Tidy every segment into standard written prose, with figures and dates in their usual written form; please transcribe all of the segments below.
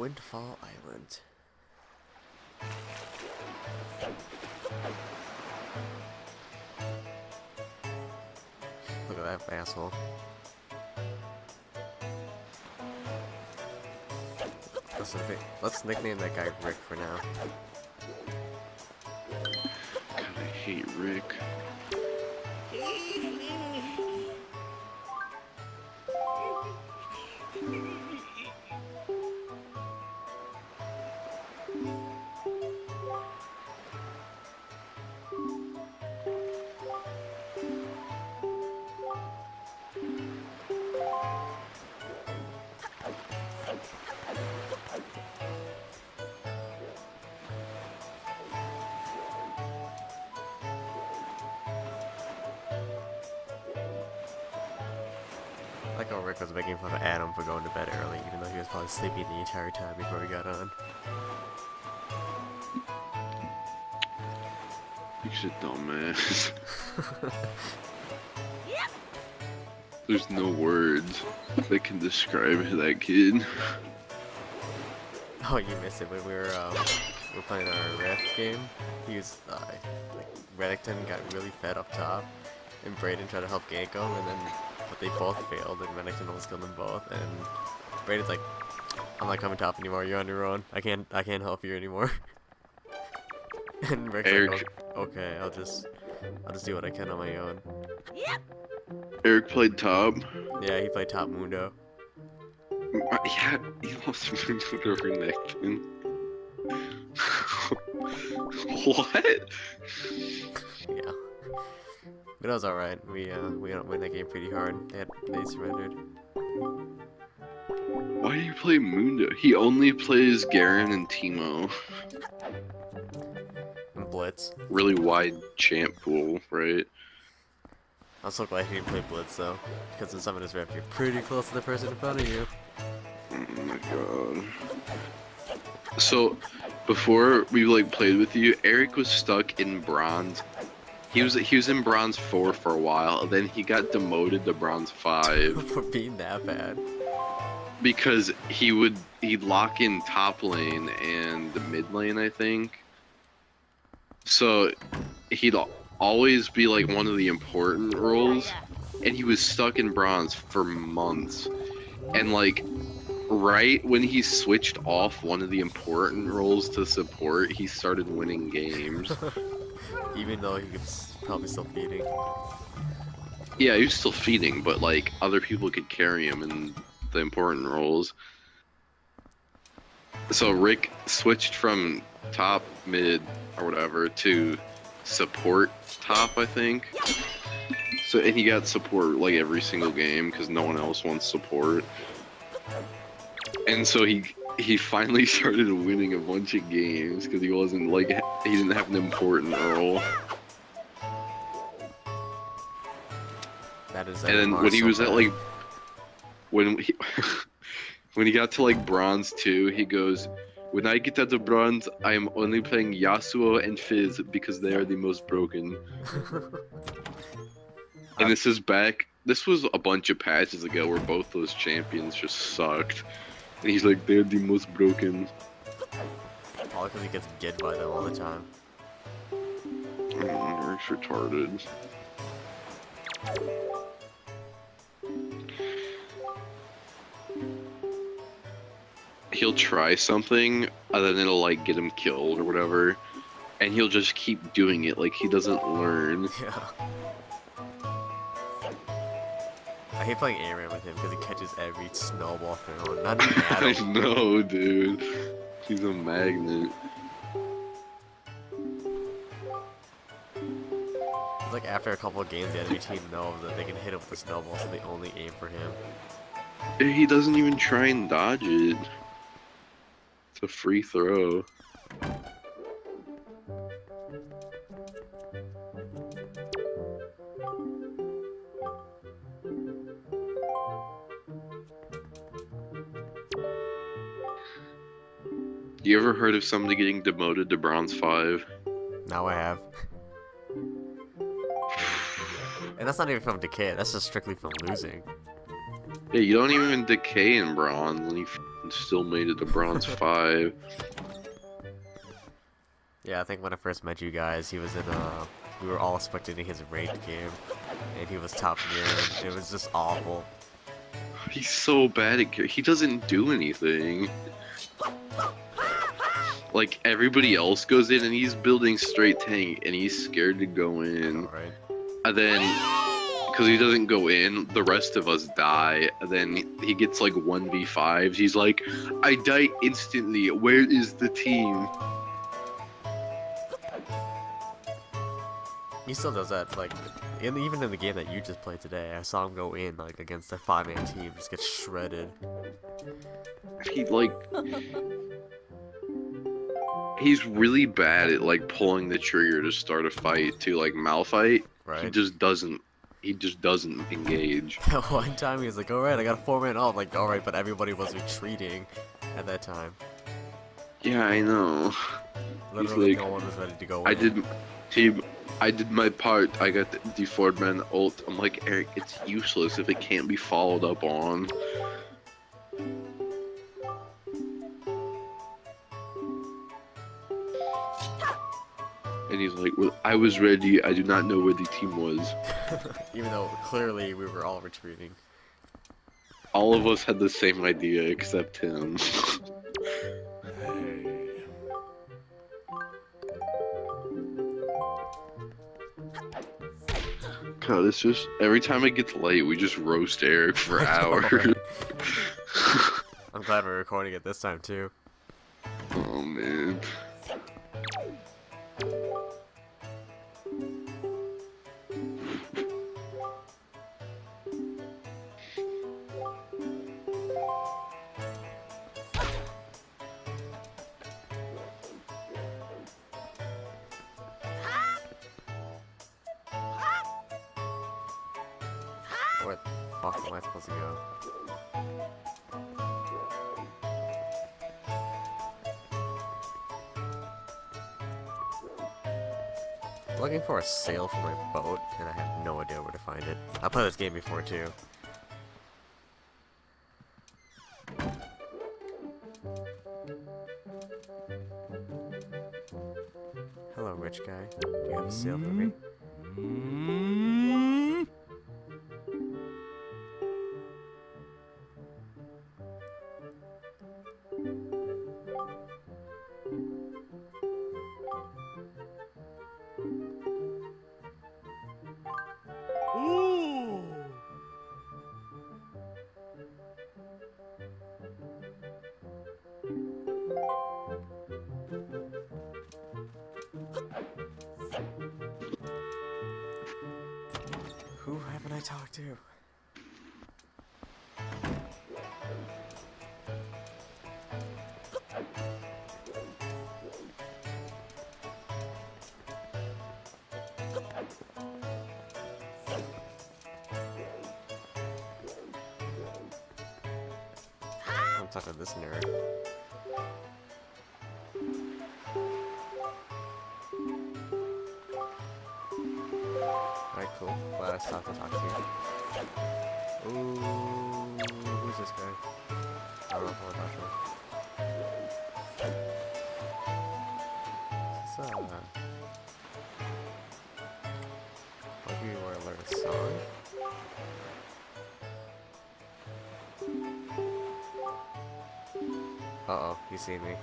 Windfall Island. Look at that asshole. Let's nickname that guy Rick for now. Kinda hate Rick. Like how Rick was making fun of Adam for going to bed early, even though he was probably sleeping the entire time before we got on. He's a dumbass. There's no words that can describe that kid. Oh, you missed it when we were playing our Rift game. He was like Reddington got really fed up top, and Brayden tried to help gank him, and then but they both failed, and Reddington almost killed them both. And Brayden's like, "I'm not coming top anymore. You're on your own. I can't help you anymore." And Rick's Eric. like, "Okay, I'll just do what I can on my own." Eric played top. Yeah, he played top Mundo. Yeah, he lost Moonwood over Necton. What? Yeah. But it was alright. We don't win that game pretty hard. They surrendered. Why do you play Mundo? He only plays Garen and Teemo. And Blitz. Really wide champ pool, right? I'm so glad he didn't play Blitz though, because in some of this rep you're pretty close to the person in front of you. Oh my god. So, before we played with you, Eric was stuck in bronze. He was in bronze 4 for a while, then he got demoted to bronze 5 For being that bad. because he'd lock in top lane and the mid lane, I think. So he'd always be like one of the important roles, and he was stuck in bronze for months. And like right when he switched off one of the important roles to support, he started winning games. Even though he was probably still feeding. Yeah, he was still feeding, but like other people could carry him in the important roles. So Rick switched from top, mid, or whatever to support top, I think. So, and he got support like every single game because no one else wants support. And so he finally started winning a bunch of games because he wasn't like, he didn't have an important role. That is. And then when he was at like, when he when he got to like bronze 2, he goes, "When I get out of bronze, I am only playing Yasuo and Fizz because they are the most broken." And this is back. This was a bunch of patches ago where both those champions just sucked. And he's like, "They're the most broken." All because he gets get by them all the time. Eric's retarded. He'll try something, and then it'll like get him killed or whatever, and he'll just keep doing it like he doesn't learn. Yeah. I hate playing Aaron with him because he catches every snowball thrown. Not even I Adam. know, dude. He's a magnet. It's like after a couple of games, the enemy team knows that they can hit him with the snowball, so they only aim for him. He doesn't even try and dodge it. It's a free throw. You ever heard of somebody getting demoted to bronze 5? Now I have. And that's not even from decay, that's just strictly from losing. Yeah, you don't even decay in bronze when you f***ing and still made it to bronze 5. Yeah, I think when I first met you guys, he was in we were all spectating his raid game, and he was top gear, and it was just awful. He's so bad at he doesn't do anything. Like, everybody else goes in and he's building straight tank and he's scared to go in. Alright. And then, because he doesn't go in, the rest of us die. And then he gets like 1v5s. He's like, I die instantly. Where is the team? He still does that, like, even in the game that you just played today, I saw him go in, like, against a 5-man team, just get shredded. He, like... He's really bad at, like, pulling the trigger to start a fight, to, like, Malphite. Right. He just doesn't engage. One time he was like, alright, I got a 4-man ult, like, alright, but everybody was retreating at that time. Yeah, I know. Literally, like, no one was ready to go I did my part. I got the 4-man ult. I'm like, Eric, it's useless if it can't be followed up on. And he's like, well, I was ready. I do not know where the team was. Even though clearly we were all retreating. All of us had the same idea except him. God, it's just every time it gets late, we just roast Eric for hours. I'm glad we're recording it this time too. Oh man. Where the fuck am I supposed to go? I'm looking for a sail for my boat, and I have no idea where to find it. I played this game before too. Hello, rich guy. Do you have a sail for me? Who haven't I talked to? I'm talking to this nerd. Alright, cool. Glad I stopped to talk to you. Ooh, who's this guy? I don't know if I want to talk to him. Is this, maybe you want to learn a song? Uh-oh, you see me.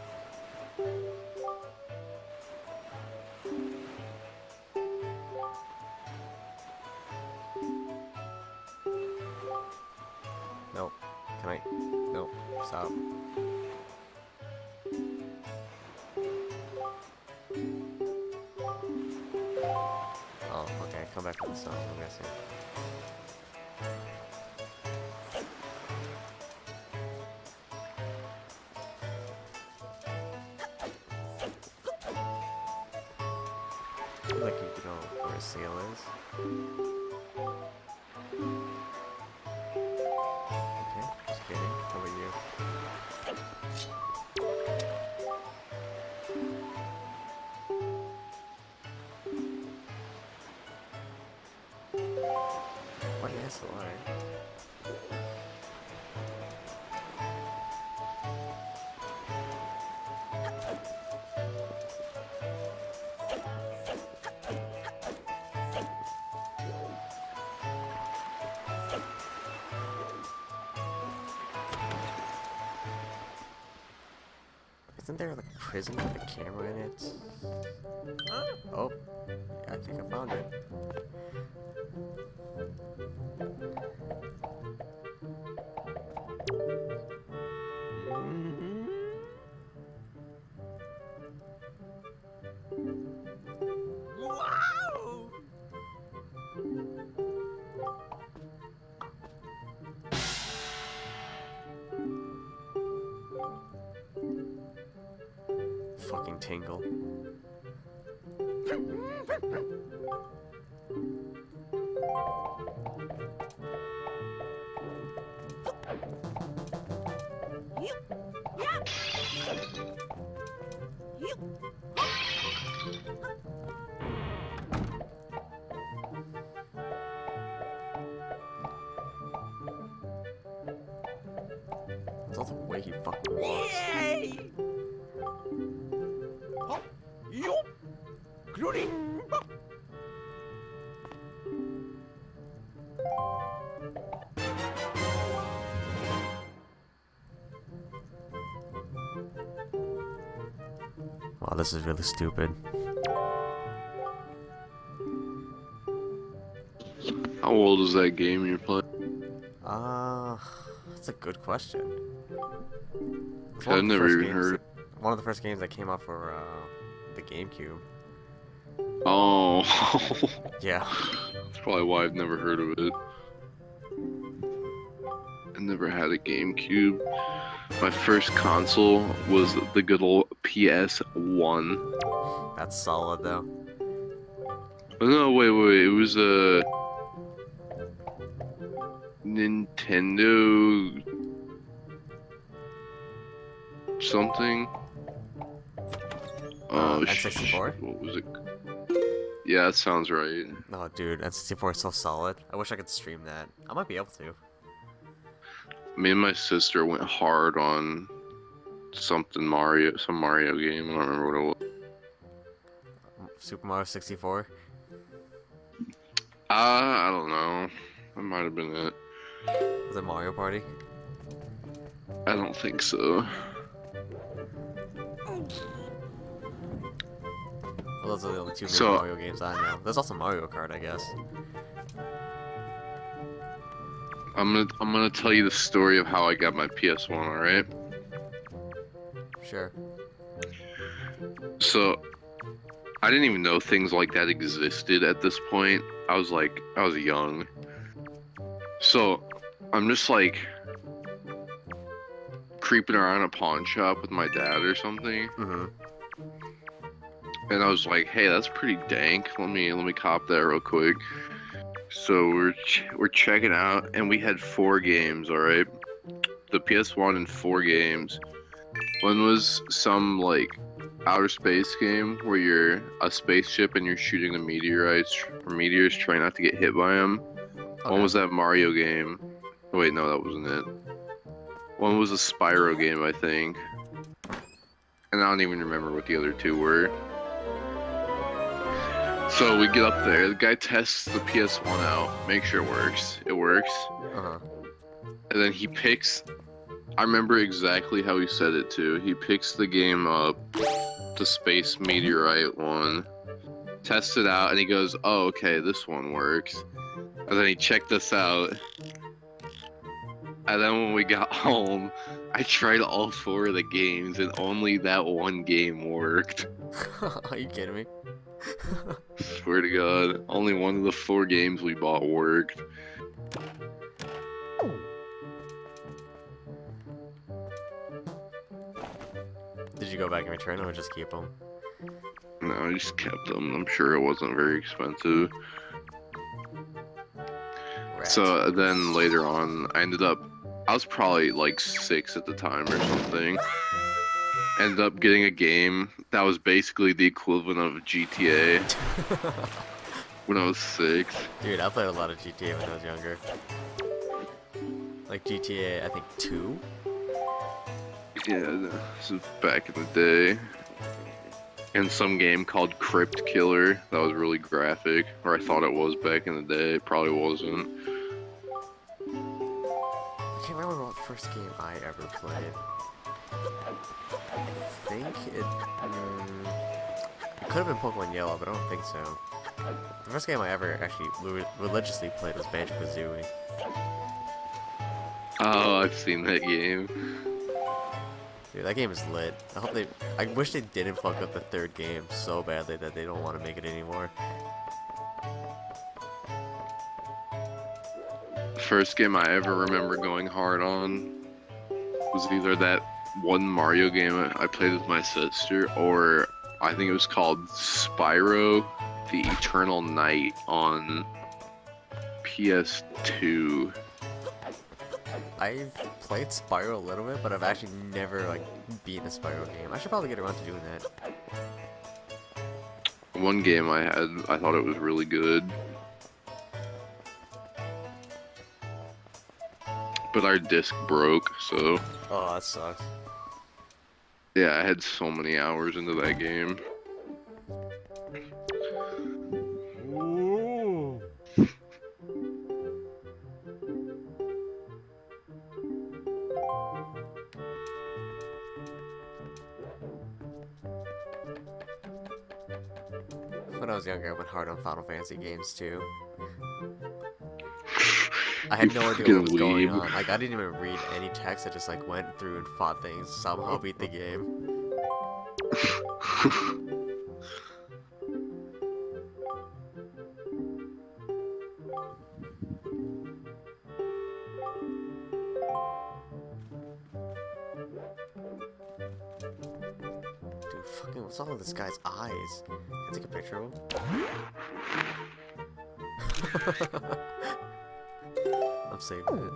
Nope. Can I? Nope. Stop. Oh, okay. Come back to the song, I'm guessing. I feel like you know where a sail is. Okay, just kidding. How about you? What an SLR? Isn't there like a prison with a camera in it? Oh, yeah, I think I found it. Wow! Fucking tingle. It's also the way he fucking walks. Yay! Hop, yup, gluing. Wow, this is really stupid. How old is that game you're playing? That's a good question. It's I've one of the never first even games- heard. One of the first games that came out for the GameCube. Oh, Yeah. that's probably why I've never heard of it. I never had a GameCube. My first console was the good old PS1. That's solid though. Oh, no, wait. It was a Nintendo something. Oh, N64? what was it? Yeah, that sounds right. No, dude, N64 is so solid. I wish I could stream that. I might be able to. Me and my sister went hard on some Mario game. I don't remember what it was. Super Mario 64. I don't know. That might have been it. Was it Mario Party? I don't think so. Well, those are the only two main So- Mario games I know. There's also Mario Kart, I guess. I'm gonna tell you the story of how I got my PS1. All right. Sure. So, I didn't even know things like that existed at this point. I was young. So, I'm just like creeping around a pawn shop with my dad or something, Mm-hmm. and I was like, "Hey, that's pretty dank. Let me cop that real quick." So we're checking out, and we had 4 games. All right, the PS1 and 4 games. One was some like outer space game where you're a spaceship and you're shooting the meteors, trying not to get hit by them. One was that Mario game. Oh, wait, no, that wasn't it. One was a Spyro game, I think. And I don't even remember what the other 2 were. So we get up there, the guy tests the PS1 out, make sure it works. It works. Uh-huh. And then he picks, I remember exactly how he said it too. He picks the game up, the Space Meteorite one, tests it out, and he goes, "Oh, okay, this one works." And then he checked us out. And then when we got home, I tried all 4 of the games, and only that one game worked. Are you kidding me? Swear to God, only one of the 4 games we bought worked. Did you go back and return them or just keep them? No, I just kept them. I'm sure it wasn't very expensive. Rats. So then later on, I was probably like 6 at the time or something. Ended up getting a game that was basically the equivalent of GTA when I was 6. Dude, I played a lot of GTA when I was younger. Like GTA, I think 2? Yeah, this was back in the day. And some game called Crypt Killer that was really graphic, or I thought it was back in the day. It probably wasn't. I can't remember what first game I ever played. I think it could have been Pokemon Yellow, but I don't think so. The first game I ever actually religiously played was Banjo-Kazooie. Oh, I've seen that game. Dude, that game is lit. I wish they didn't fuck up the third game so badly that they don't want to make it anymore. The first game I ever remember going hard on was either that one Mario game I played with my sister, or I think it was called Spyro the Eternal Night on PS2. I've played Spyro a little bit, but I've actually never like beaten a Spyro game. I should probably get around to doing that. One game I had, I thought it was really good. But our disc broke, so Oh, that sucks. yeah, I had so many hours into that game. Ooh. When I was younger, I went hard on Final Fantasy games too. I had no idea what was going on. Like, I didn't even read any text. I just like went through and fought things. Somehow beat the game. Dude, fucking, what's all of this guy's eyes? Can I take a picture of him? I'm saving it.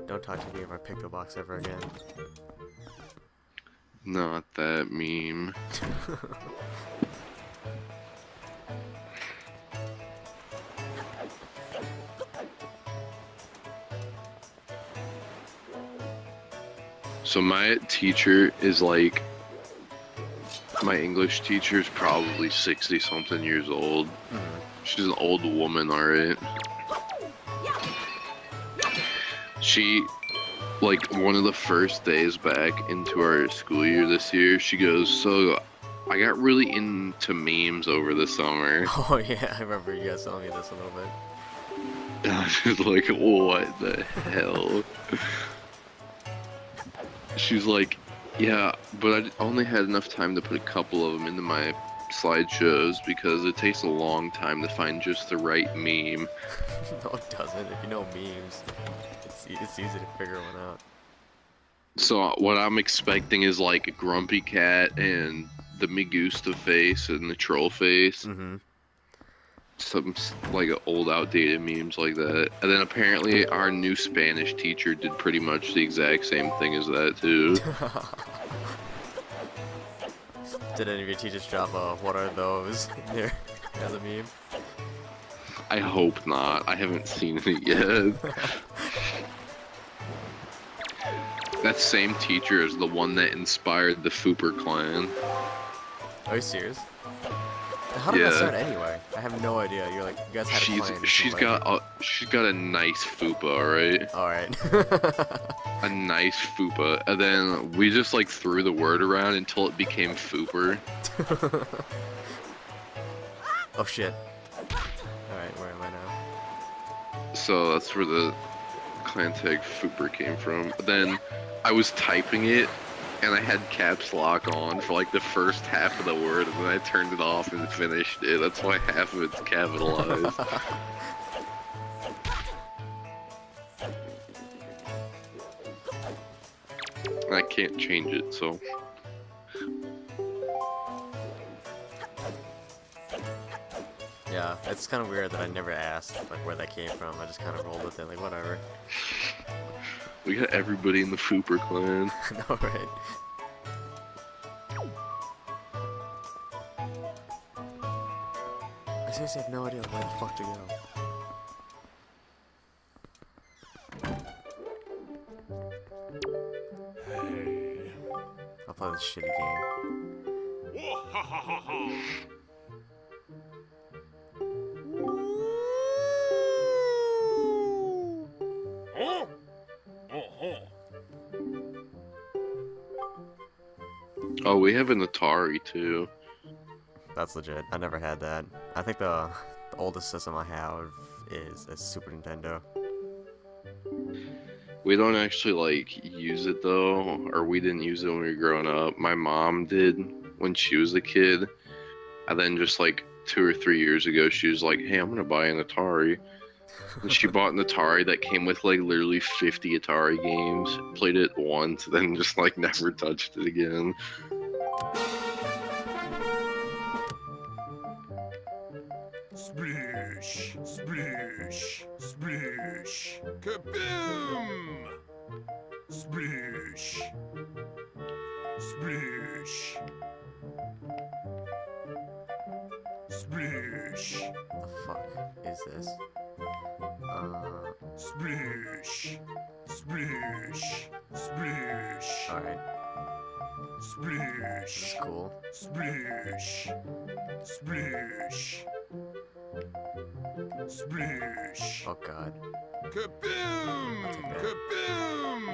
Don't talk to me about Picto Box ever again. Not that meme. So my teacher is like, my English teacher is probably 60 something years old. She's an old woman, alright? She, like, one of the first days back into our school year this year, she goes, so I got really into memes over the summer. Oh yeah, I remember you guys telling me this a little bit. And I was just like, what the hell? She's like, yeah, but I only had enough time to put a couple of them into my slideshows because it takes a long time to find just the right meme. No, it doesn't. If you know memes, it's easy to figure one out. So what I'm expecting is like a grumpy cat and the Megusta face and the troll face. Mm-hmm. Some like old outdated memes like that. And then apparently our new Spanish teacher did pretty much the exact same thing as that too. Did any of your teachers drop what are those in there as a meme? I hope not. I haven't seen it yet. That same teacher is the one that inspired the Fooper clan. Are you serious? How did that Yeah. start anyway? I have no idea. You're like, you guys had a plan. She's got a nice Fupa, alright? Alright. A nice Fupa. And then we just like threw the word around until it became Fooper. Oh shit. Alright, where am I now? So that's where the clan tag Fooper came from. Then I was typing it and I had caps lock on for like the first half of the word, and then I turned it off and finished it. That's why half of it's capitalized. And I can't change it, so. Yeah, it's kind of weird that I never asked like where that came from. I just kind of rolled with it, like whatever. We got everybody in the Fooper clan. No, right? I seriously have no idea where the fuck to go. I'll play this shitty game. Oh, we have an Atari too. That's legit. I never had that. I think the oldest system I have is a Super Nintendo. We don't actually like use it though, or we didn't use it when we were growing up. My mom did when she was a kid, and then just like 2 or 3 years ago, she was like, "Hey, I'm gonna buy an Atari." And she bought an Atari that came with like literally 50 Atari games. Played it once, then just like never touched it again. Splish, splish, splish, kaboom! Splish, splish, splish, What the fuck is this? splish, splish, splish, Alright. This splish, is cool. splish, splish, splish. Oh god. Kaboom! I'll take that. Kaboom!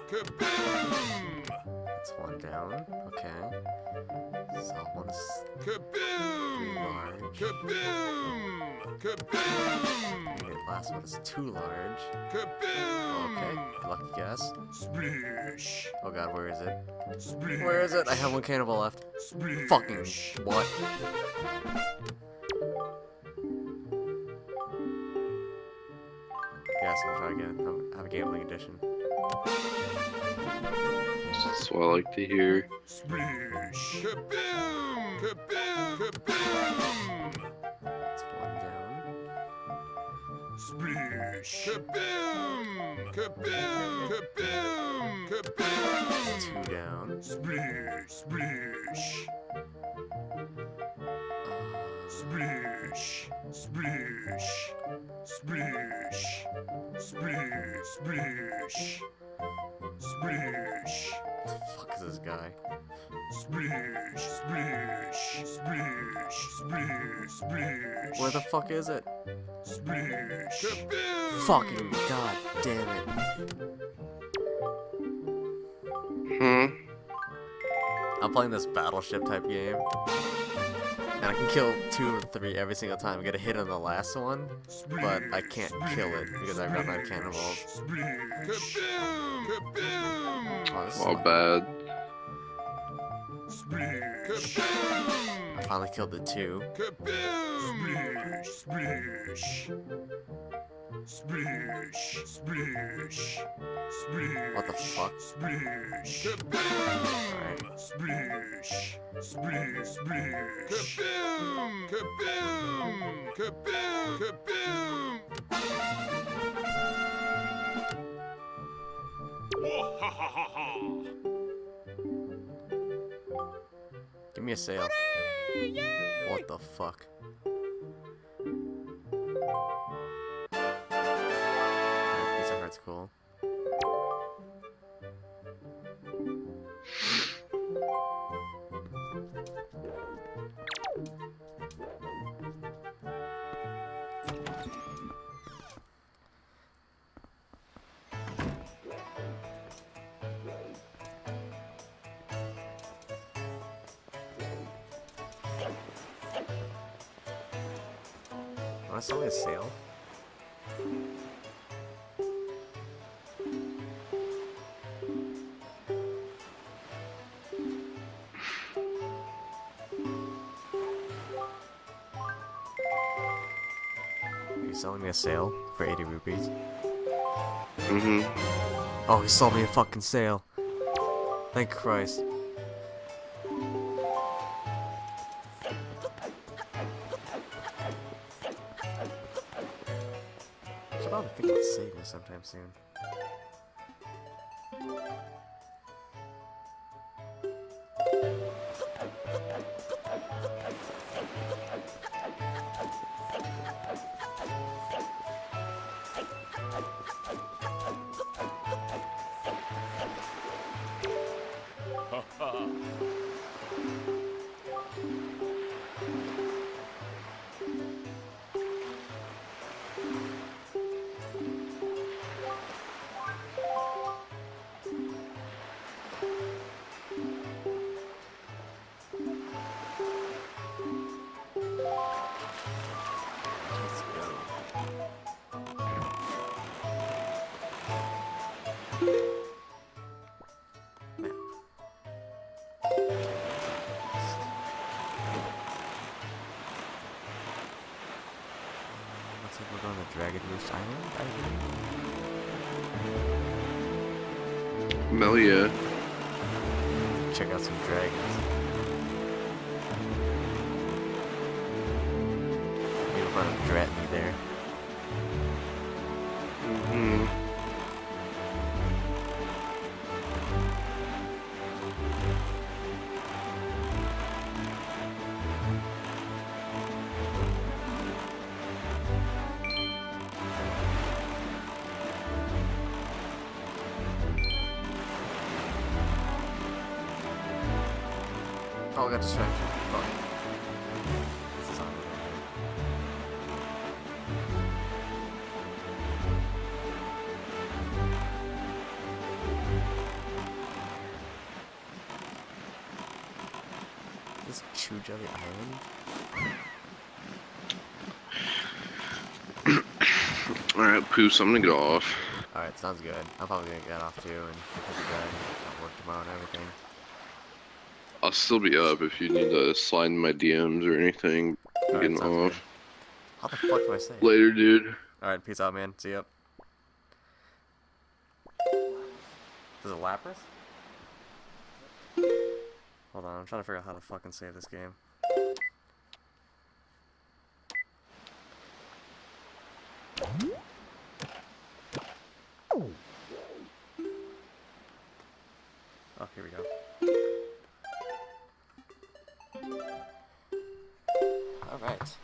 Kaboom! That's one down. Okay. So one's Kaboom! large. Kaboom! Kaboom! The last one is too large. Kaboom! Okay. Good lucky guess. Splish! Oh god, where is it? Splish! Where is it? I have one cannonball left. Splish! Fucking what? Yes, I'll try again. I have a gambling edition. That's what I like to hear. Splish! Kaboom! Kaboom! Kaboom! That's one down. Splish! Kaboom! Kaboom! Kaboom! Kaboom! Two down. Splish! Splish! Splish! Splish! Splish! Splish! Splish! Splish! What the fuck is this guy? Splish! Splish! Splish! Splish! Splish! Where the fuck is it? Splish! Kaboom! Fucking god damn it. Hmm. I'm playing this battleship type game. And I can kill 2 or 3 every single time. I get a hit on the last one, but I can't kill it because I run out of cannonballs. Splish! Kaboom! Kaboom! Oh, this is All lucky. bad. Splish! I finally killed the 2. Kaboom! Splish! Splish! Splish! Splish! What the fuck? Splish! Kaboom! Alright. Splish! Splish! Splish! Kaboom! Kaboom! Kaboom! Kaboom! Give me a sail. What the fuck? Alright, Pizza Heart's cool. Want to sell me a sail? Are you selling me a sail for 80 rupees? Mm-hmm. Oh, he sold me a fucking sail. Thank Christ. Should probably think about saving sometime soon. Dragon Roost Island, I Melia. think. Check out some dragons. You'll find a Dratney there. Hmm. Oh, I got distracted. Fuck. This is on. This Chew Jelly Island? Alright, Poos, I'm gonna get off. Alright, sounds good. I'm probably gonna get off too and head to bed. Got work tomorrow and everything. I'll still be up if you need to slide in my DMs or anything. I'm Alright, getting sounds good. off. How the fuck do I say it? Later, dude. Alright, peace out, man. See ya. Is it Lapras? Hold on, I'm trying to figure out how to fucking save this game. Oh, here we go. Alright.